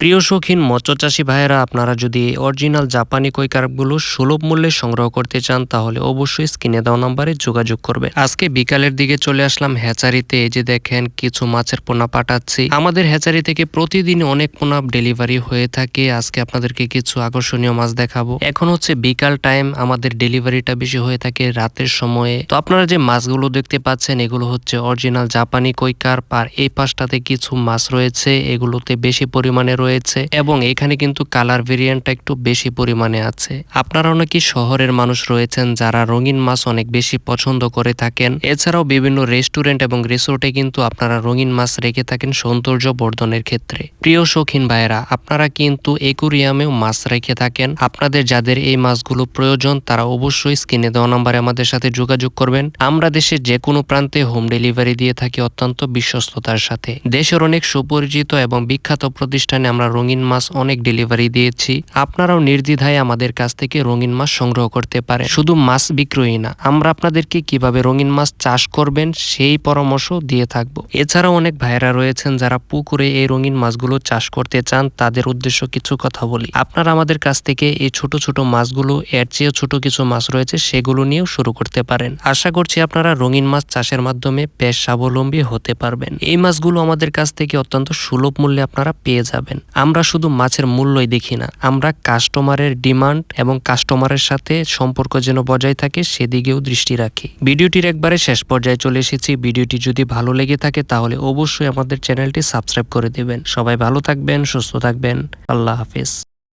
প্রিয় শৌখিন মৎস্যচাষী ভাইয়েরা, আপনারা যদি অরিজিনাল জাপানি কই কার্পগুলো সুলভ মূল্যে সংগ্রহ করতে চান তাহলে অবশ্যই স্ক্রিনে দেওয়া নম্বরে যোগাযোগ করবে। আজকে বিকালের দিকে চলে আসলাম হ্যাচারিতে। এই যে দেখেন কিছু মাছের পোনা পাঠাচ্ছি। আমাদের হ্যাচারি থেকে প্রতিদিন অনেক পোনা ডেলিভারি হয়ে থাকে। আজকে আপনাদেরকে কিছু আকর্ষণীয় মাছ দেখাবো। এখন হচ্ছে বিকাল টাইম, আমাদের ডেলিভারিটা বেশি হয়ে থাকে রাতের সময়ে। তো আপনারা যে মাছগুলো দেখতে পাচ্ছেন এগুলো হচ্ছে অরিজিনাল জাপানি কই কার্প। আর এই পাশটাতে কিছু মাছ রয়েছে, এগুলোতে বেশি পরিমাণে রয়েছে এবং এখানে কিন্তু কালার ভেরিয়েন্টটা একটু বেশি পরিমাণে আছে। আপনারা অনেকে শহরের মানুষ রয়েছেন যারা রঙিন মাছ অনেক বেশি পছন্দ করে থাকেন। এছাড়াও বিভিন্ন রেস্টুরেন্ট এবং রিসোর্টে কিন্তু আপনারা রঙিন মাছ রেখে থাকেন সৌন্দর্য বর্ধনের ক্ষেত্রে। প্রিয় শৌখিন ভাইয়েরা, আপনারা কিন্তু একুরিয়ামেও মাছ রেখে থাকেন। আপনাদের যাদের এই মাছগুলো প্রয়োজন তারা অবশ্যই স্ক্রিনে দেওয়া নম্বরে আমাদের সাথে যোগাযোগ করবেন। আমরা দেশের যে কোনো প্রান্তে হোম ডেলিভারি দিয়ে থাকি অত্যন্ত বিশ্বস্ততার সাথে। দেশের অনেক সুপরিচিত এবং বিখ্যাত প্রতিষ্ঠানে আমরা রঙিন মাছ অনেক ডেলিভারি দিয়েছি। আপনারাও নির্দ্বিধায় আমাদের কাছ থেকে রঙিন মাছ সংগ্রহ করতে পারেন। শুধু মাছ বিক্রয়ই না, আমরা আপনাদেরকে কিভাবে রঙিন মাছ চাষ করবেন সেই পরামর্শ দিয়ে থাকবো। এছাড়াও অনেক ভাইরা রয়েছেন যারা পুকুরে এই রঙিন মাছগুলো চাষ করতে চান, তাদের উদ্দেশ্য কিছু কথা বলি। আপনারা আমাদের কাছ থেকে এই ছোট ছোট মাছগুলো, এর চেয়েও ছোট কিছু মাছ রয়েছে, সেগুলো নিয়েও শুরু করতে পারেন। আশা করছি আপনারা রঙিন মাছ চাষের মাধ্যমে বেশ স্বাবলম্বী হতে পারবেন। এই মাছগুলো আমাদের কাছ থেকে অত্যন্ত সুলভ মূল্যে আপনারা পেয়ে যাবেন। আমরা শুধু মাছের মূল্যই দেখি না, আমরা কাস্টমারের ডিমান্ড এবং কাস্টমারের সাথে সম্পর্ক যেন বজায় থাকে সেদিকেও দৃষ্টি রাখি। ভিডিওটির একবারে শেষ পর্যায়ে চলে এসেছি। ভিডিওটি যদি ভালো লেগে থাকে তাহলে অবশ্যই আমাদের চ্যানেলটি সাবস্ক্রাইব করে দেবেন। সবাই ভালো থাকবেন, সুস্থ থাকবেন। আল্লাহ হাফেজ।